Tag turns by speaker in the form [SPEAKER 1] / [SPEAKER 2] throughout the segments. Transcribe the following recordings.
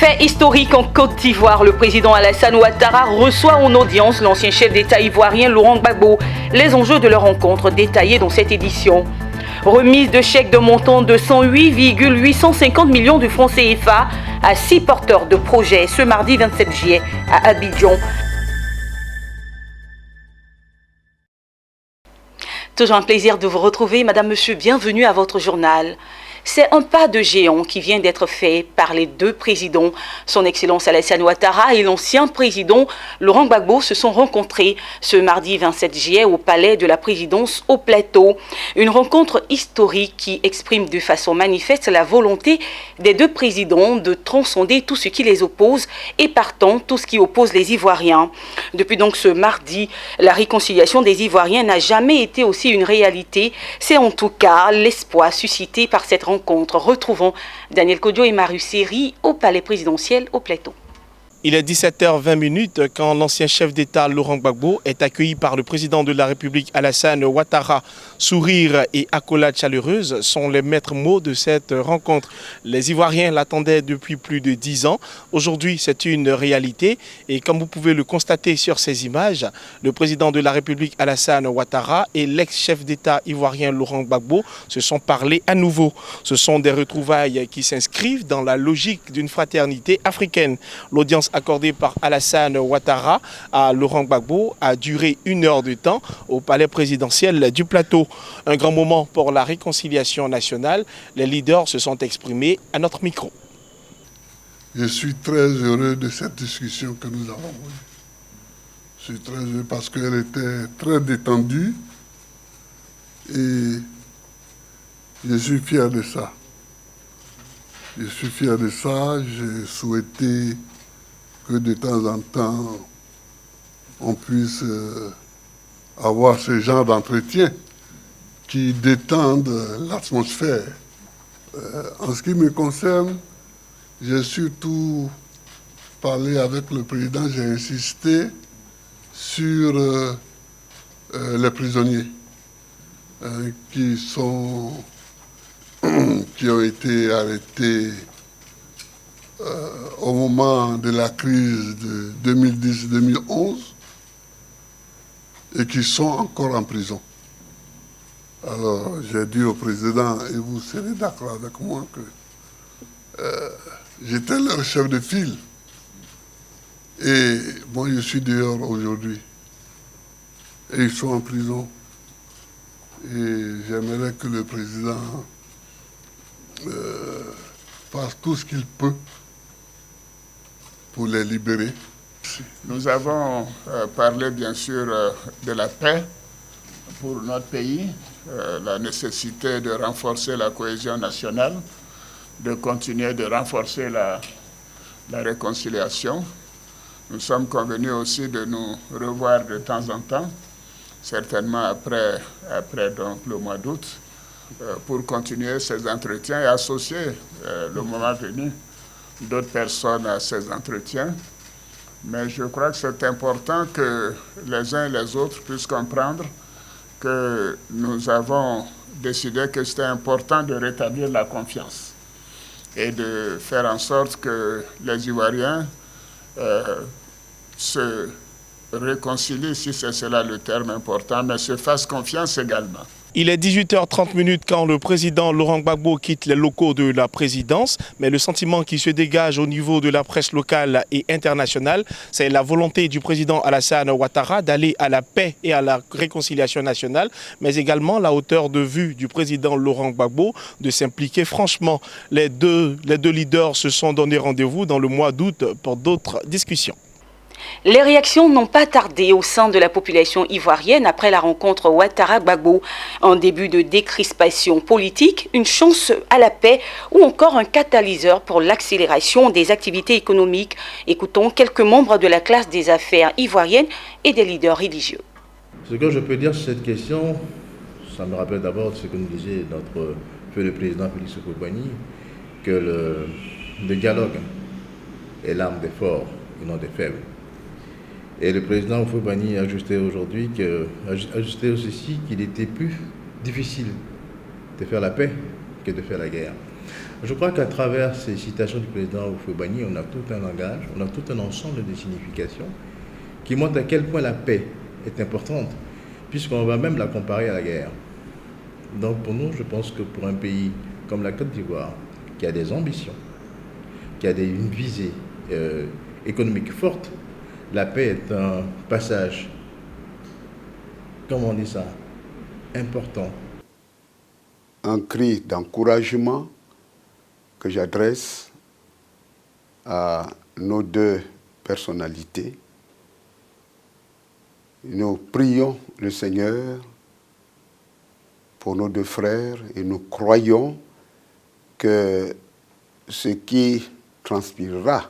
[SPEAKER 1] Fait historique en Côte d'Ivoire, le président Alassane Ouattara reçoit en audience l'ancien chef d'État ivoirien Laurent Gbagbo. Les enjeux de leur rencontre détaillés dans cette édition. Remise de chèques de montant de 108,850 millions de francs CFA à 6 porteurs de projets ce mardi 27 juillet à Abidjan. Toujours un plaisir de vous retrouver, madame, monsieur, bienvenue à votre journal. C'est un pas de géant qui vient d'être fait par les deux présidents. Son Excellence Alassane Ouattara et l'ancien président Laurent Gbagbo se sont rencontrés ce mardi 27 juillet au palais de la présidence au Plateau. Une rencontre historique qui exprime de façon manifeste la volonté des deux présidents de transcender tout ce qui les oppose et partant tout ce qui oppose les Ivoiriens. Depuis donc ce mardi, la réconciliation des Ivoiriens n'a jamais été aussi une réalité. C'est en tout cas l'espoir suscité par cette rencontre. Retrouvons Daniel Kodjo et Marius Seri au palais présidentiel au Plateau.
[SPEAKER 2] Il est 17h20 quand l'ancien chef d'État Laurent Gbagbo est accueilli par le président de la République Alassane Ouattara. Sourire et accolades chaleureuses sont les maîtres mots de cette rencontre. Les Ivoiriens l'attendaient depuis plus de 10 ans. Aujourd'hui, c'est une réalité. Et comme vous pouvez le constater sur ces images, le président de la République Alassane Ouattara et l'ex-chef d'État ivoirien Laurent Gbagbo se sont parlé à nouveau. Ce sont des retrouvailles qui s'inscrivent dans la logique d'une fraternité africaine. L'audience accordé par Alassane Ouattara à Laurent Gbagbo a duré 1 heure de temps au palais présidentiel du Plateau. Un grand moment pour la réconciliation nationale. Les leaders se sont exprimés à notre micro.
[SPEAKER 3] Je suis très heureux de cette discussion que nous avons eue. Je suis très heureux parce qu'elle était très détendue et je suis fier de ça. Je suis fier de ça. J'ai souhaité que de temps en temps, on puisse avoir ce genre d'entretien qui détendent l'atmosphère. En ce qui me concerne, j'ai surtout parlé avec le président, j'ai insisté sur les prisonniers qui ont été arrêtés au moment de la crise de 2010-2011 et qui sont encore en prison. Alors, j'ai dit au président, et vous serez d'accord avec moi, que j'étais leur chef de file. Et moi, je suis dehors aujourd'hui. Et ils sont en prison. Et j'aimerais que le président fasse tout ce qu'il peut pour les libérer.
[SPEAKER 4] Nous avons parlé bien sûr de la paix pour notre pays, la nécessité de renforcer la cohésion nationale, de continuer de renforcer la réconciliation. Nous sommes convenus aussi de nous revoir de temps en temps, certainement après donc, le mois d'août, pour continuer ces entretiens et associer le moment venu d'autres personnes à ces entretiens. Mais je crois que c'est important que les uns et les autres puissent comprendre que nous avons décidé que c'était important de rétablir la confiance et de faire en sorte que les Ivoiriens se réconcilient, si c'est cela le terme important, mais se fassent confiance également.
[SPEAKER 2] Il est 18h30 quand le président Laurent Gbagbo quitte les locaux de la présidence, mais le sentiment qui se dégage au niveau de la presse locale et internationale, c'est la volonté du président Alassane Ouattara d'aller à la paix et à la réconciliation nationale, mais également la hauteur de vue du président Laurent Gbagbo de s'impliquer franchement. Les deux leaders se sont donné rendez-vous dans le mois d'août pour d'autres discussions.
[SPEAKER 1] Les réactions n'ont pas tardé au sein de la population ivoirienne après la rencontre Ouattara-Gbagbo. Un début de décrispation politique, une chance à la paix ou encore un catalyseur pour l'accélération des activités économiques. Écoutons quelques membres de la classe des affaires ivoirienne et des leaders religieux.
[SPEAKER 5] Ce que je peux dire sur cette question, ça me rappelle d'abord ce que nous disait notre feu le président Félix Houphouët-Boigny, que le dialogue est l'arme des forts et non des faibles. Et le président Houphouët-Boigny a ajusté aujourd'hui aussi qu'il était plus difficile de faire la paix que de faire la guerre. Je crois qu'à travers ces citations du président Houphouët-Boigny, on a tout un langage, on a tout un ensemble de significations qui montrent à quel point la paix est importante, puisqu'on va même la comparer à la guerre. Donc pour nous, je pense que pour un pays comme la Côte d'Ivoire, qui a des ambitions, qui a une visée économique forte, la paix est un passage, comment on dit ça, important.
[SPEAKER 3] Un cri d'encouragement que j'adresse à nos deux personnalités. Nous prions le Seigneur pour nos deux frères et nous croyons que ce qui transpirera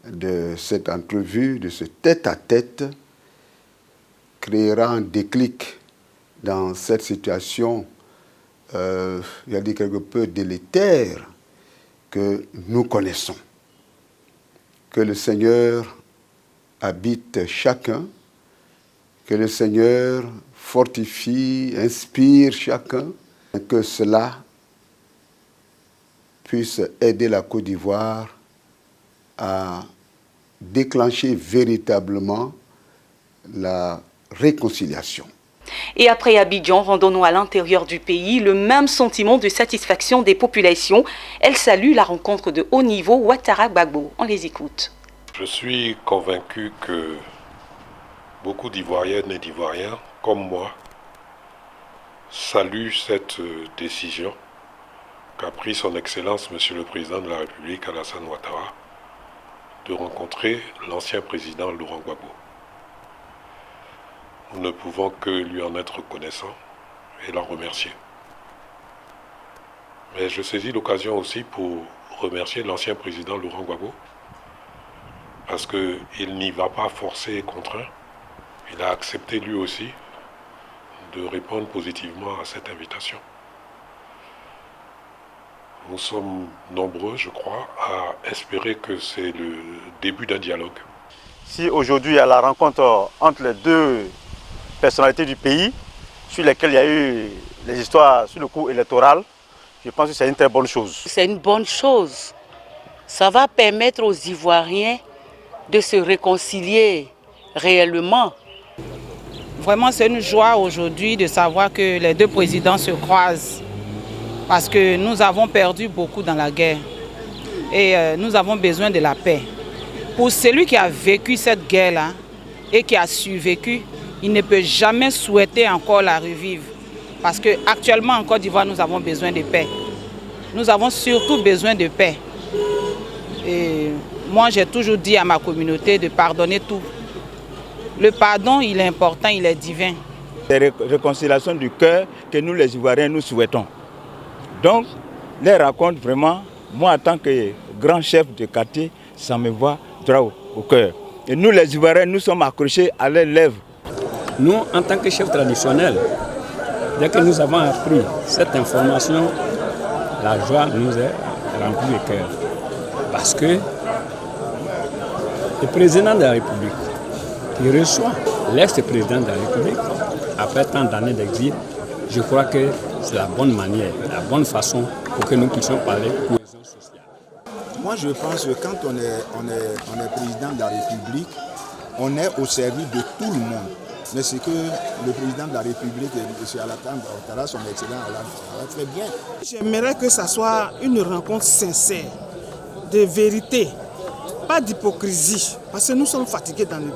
[SPEAKER 3] de cette entrevue, de ce tête-à-tête, créera un déclic dans cette situation, j'ai dit quelque peu délétère, que nous connaissons. Que le Seigneur habite chacun, que le Seigneur fortifie, inspire chacun, et que cela puisse aider la Côte d'Ivoire à déclencher véritablement la réconciliation.
[SPEAKER 1] Et après Abidjan, rendons-nous à l'intérieur du pays, le même sentiment de satisfaction des populations. Elle salue la rencontre de haut niveau Ouattara-Gbagbo. On les écoute.
[SPEAKER 6] Je suis convaincu que beaucoup d'Ivoiriennes et d'Ivoiriens, comme moi, saluent cette décision qu'a pris son Excellence, Monsieur le Président de la République, Alassane Ouattara, de rencontrer l'ancien président Laurent Gbagbo. Nous ne pouvons que lui en être reconnaissants et l'en remercier. Mais je saisis l'occasion aussi pour remercier l'ancien président Laurent Gbagbo parce qu'il n'y va pas forcer et contraint. Il a accepté lui aussi de répondre positivement à cette invitation. Nous sommes nombreux, je crois, à espérer que c'est le début d'un dialogue.
[SPEAKER 7] Si aujourd'hui il y a la rencontre entre les deux personnalités du pays, sur lesquelles il y a eu les histoires sur le coup électoral, je pense que c'est une très bonne chose.
[SPEAKER 8] C'est une bonne chose. Ça va permettre aux Ivoiriens de se réconcilier réellement.
[SPEAKER 9] Vraiment, c'est une joie aujourd'hui de savoir que les deux présidents se croisent. Parce que nous avons perdu beaucoup dans la guerre. Et nous avons besoin de la paix. Pour celui qui a vécu cette guerre-là et qui a survécu, il ne peut jamais souhaiter encore la revivre. Parce qu'actuellement en Côte d'Ivoire, nous avons besoin de paix. Nous avons surtout besoin de paix. Et moi, j'ai toujours dit à ma communauté de pardonner tout. Le pardon, il est important, il est divin.
[SPEAKER 7] C'est la réconciliation du cœur que nous, les Ivoiriens, nous souhaitons. Donc, les rencontres, vraiment, moi, en tant que grand chef de quartier, ça me va droit au cœur. Et nous, les Ivoiriens, nous sommes accrochés à leurs lèvres.
[SPEAKER 10] Nous, en tant que chef traditionnel, dès que nous avons appris cette information, la joie nous est remplie le cœur. Parce que le président de la République, qui reçoit l'ex-président de la République, après tant d'années d'exil, je crois que c'est la bonne manière, la bonne façon pour que nous puissions parler de cohésion sociale.
[SPEAKER 11] Moi, je pense que quand on est président de la République, on est au service de tout le monde. Mais c'est que le président de la République, M. Alassane Ouattara, son excellent Alassane, ça va très bien.
[SPEAKER 12] J'aimerais que ça soit une rencontre sincère, de vérité, pas d'hypocrisie, parce que nous sommes fatigués dans le...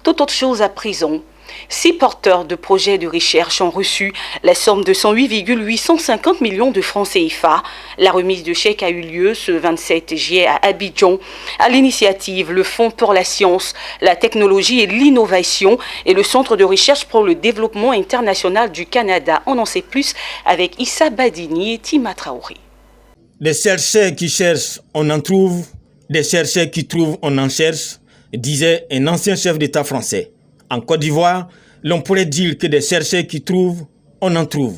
[SPEAKER 1] Toute autre chose à prison. 6 porteurs de projets de recherche ont reçu la somme de 108,850 millions de francs CFA. La remise de chèques a eu lieu ce 27 juillet à Abidjan. À l'initiative, le Fonds pour la science, la technologie et l'innovation et le Centre de recherche pour le développement international du Canada. On en sait plus avec Issa Badini et Tima Traoré.
[SPEAKER 13] Des chercheurs qui cherchent, on en trouve. Des chercheurs qui trouvent, on en cherche, disait un ancien chef d'État français. En Côte d'Ivoire, l'on pourrait dire que des chercheurs qui trouvent, on en trouve.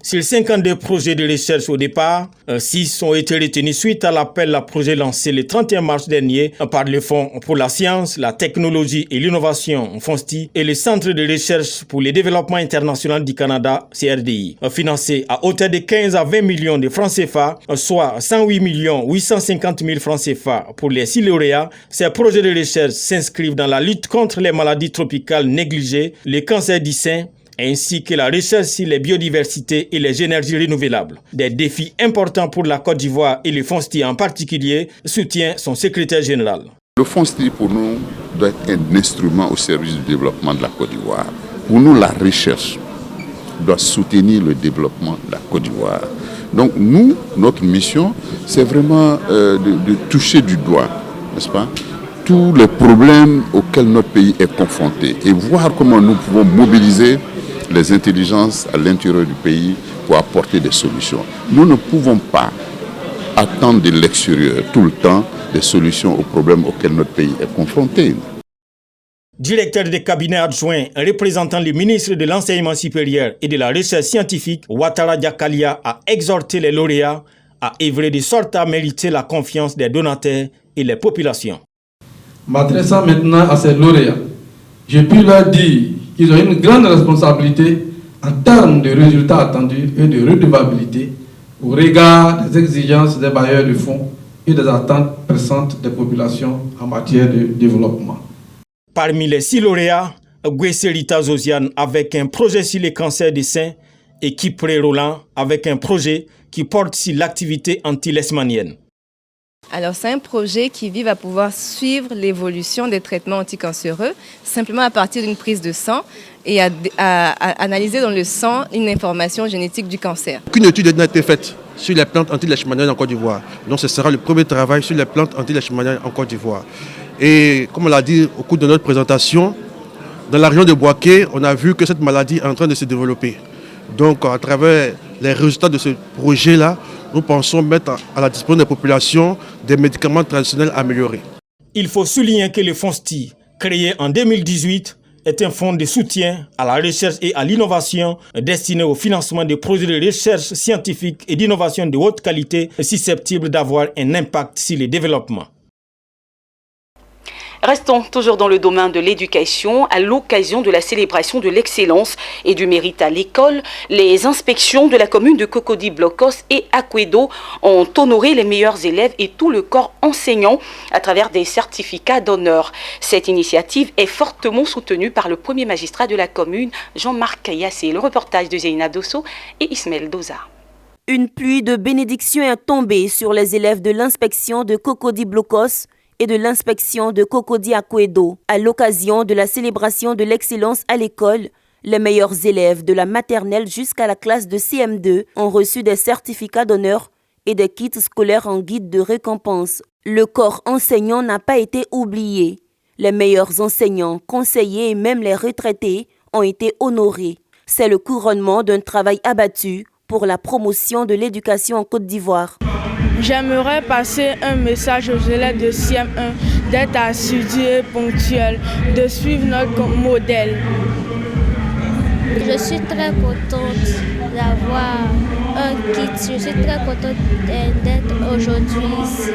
[SPEAKER 13] Sur 52 projets de recherche au départ, 6 ont été retenus suite à l'appel à projet lancé le 31 mars dernier par le Fonds pour la science, la technologie et l'innovation FONSTI et le Centre de recherche pour le développement international du Canada CRDI, financé à hauteur de 15 à 20 millions de francs CFA, soit 108 850 000 francs CFA pour les 6 lauréats. Ces projets de recherche s'inscrivent dans la lutte contre les maladies tropicales négligées, le cancer du sein, ainsi que la recherche sur les biodiversités et les énergies renouvelables. Des défis importants pour la Côte d'Ivoire et le FONSTI en particulier, soutient son secrétaire général.
[SPEAKER 14] Le FONSTI pour nous doit être un instrument au service du développement de la Côte d'Ivoire. Pour nous, la recherche doit soutenir le développement de la Côte d'Ivoire. Donc nous, notre mission, c'est vraiment de toucher du doigt, n'est-ce pas, tous les problèmes auxquels notre pays est confronté et voir comment nous pouvons mobiliser les intelligences à l'intérieur du pays pour apporter des solutions. Nous ne pouvons pas attendre de l'extérieur tout le temps des solutions aux problèmes auxquels notre pays est confronté.
[SPEAKER 13] Directeur de cabinet adjoint représentant le ministre de l'Enseignement supérieur et de la Recherche scientifique, Ouattara Diakalia a exhorté les lauréats à œuvrer de sorte à mériter la confiance des donateurs et les populations.
[SPEAKER 15] M'adressant maintenant à ces lauréats, je puis leur dire qu'ils ont une grande responsabilité en termes de résultats attendus et de redevabilité au regard des exigences des bailleurs de fonds et des attentes pressantes des populations en matière de développement.
[SPEAKER 13] Parmi les 6 lauréats, Guesserita Zosiane avec un projet sur le cancer du sein et Kipré Roland avec un projet qui porte sur l'activité anti-leishmanienne.
[SPEAKER 16] Alors c'est un projet qui vise à pouvoir suivre l'évolution des traitements anticancéreux simplement à partir d'une prise de sang et à analyser dans le sang une information génétique du cancer.
[SPEAKER 17] Aucune étude n'a été faite sur les plantes anti-leishmaniennes en Côte d'Ivoire. Donc ce sera le premier travail sur les plantes anti-leishmaniennes en Côte d'Ivoire. Et comme on l'a dit au cours de notre présentation, dans la région de Bouaké, on a vu que cette maladie est en train de se développer. Donc à travers les résultats de ce projet-là, nous pensons mettre à la disposition des populations des médicaments traditionnels améliorés.
[SPEAKER 13] Il faut souligner que le FONSTI, créé en 2018, est un fonds de soutien à la recherche et à l'innovation destiné au financement des projets de recherche scientifique et d'innovation de haute qualité susceptibles d'avoir un impact sur le développement.
[SPEAKER 1] Restons toujours dans le domaine de l'éducation. À l'occasion de la célébration de l'excellence et du mérite à l'école, les inspections de la commune de Cocody-Blocos et Akwedo ont honoré les meilleurs élèves et tout le corps enseignant à travers des certificats d'honneur. Cette initiative est fortement soutenue par le premier magistrat de la commune, Jean-Marc Yassé. Le reportage de Zeyna Dosso et Ismaël Doza.
[SPEAKER 18] Une pluie de bénédictions est tombée sur les élèves de l'inspection de Cocody-Blocos et de l'inspection de Cocody-Akwedo. À l'occasion de la célébration de l'excellence à l'école, les meilleurs élèves de la maternelle jusqu'à la classe de CM2 ont reçu des certificats d'honneur et des kits scolaires en guide de récompense. Le corps enseignant n'a pas été oublié. Les meilleurs enseignants, conseillers et même les retraités ont été honorés. C'est le couronnement d'un travail abattu pour la promotion de l'éducation en Côte d'Ivoire.
[SPEAKER 19] J'aimerais passer un message aux élèves de CM1 d'être assidus et ponctuels, de suivre notre modèle.
[SPEAKER 20] Je suis très contente d'avoir un kit, je suis très contente d'être aujourd'hui ici.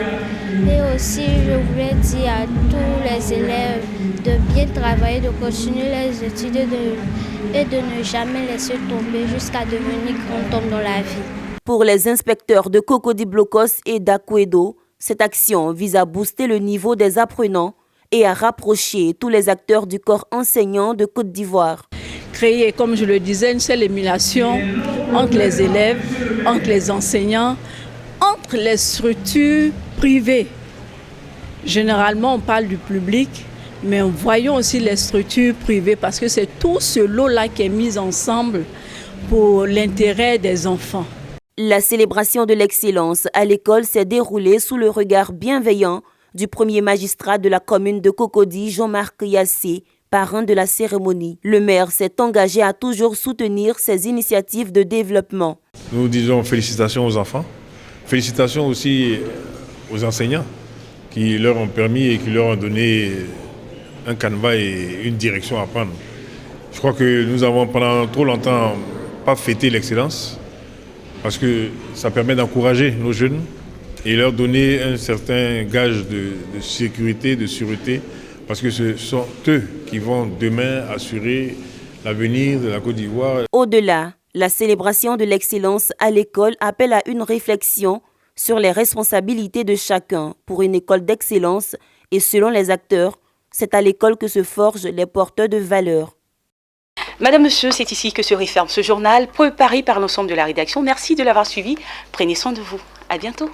[SPEAKER 20] Et aussi, je voulais dire à tous les élèves de bien travailler, de continuer les études et de ne jamais laisser tomber jusqu'à devenir grand homme dans la vie.
[SPEAKER 18] Pour les inspecteurs de Cocody-Blocos et d'Akwedo, cette action vise à booster le niveau des apprenants et à rapprocher tous les acteurs du corps enseignant de Côte d'Ivoire.
[SPEAKER 21] Créer, comme je le disais, une seule émulation entre les élèves, entre les enseignants, entre les structures privées. Généralement, on parle du public, mais voyons aussi les structures privées parce que c'est tout ce lot-là qui est mis ensemble pour l'intérêt des enfants.
[SPEAKER 18] La célébration de l'excellence à l'école s'est déroulée sous le regard bienveillant du premier magistrat de la commune de Cocody, Jean-Marc Yassé, parrain de la cérémonie. Le maire s'est engagé à toujours soutenir ces initiatives de développement.
[SPEAKER 22] Nous disons félicitations aux enfants, félicitations aussi aux enseignants qui leur ont permis et qui leur ont donné un canevas et une direction à prendre. Je crois que nous avons pendant trop longtemps pas fêté l'excellence. parce que ça permet d'encourager nos jeunes et leur donner un certain gage de sécurité, de sûreté, parce que ce sont eux qui vont demain assurer l'avenir de la Côte d'Ivoire.
[SPEAKER 18] Au-delà, la célébration de l'excellence à l'école appelle à une réflexion sur les responsabilités de chacun pour une école d'excellence et selon les acteurs, c'est à l'école que se forgent les porteurs de valeurs.
[SPEAKER 1] Madame, Monsieur, c'est ici que se referme ce journal préparé par l'ensemble de la rédaction. Merci de l'avoir suivi. Prenez soin de vous. À bientôt.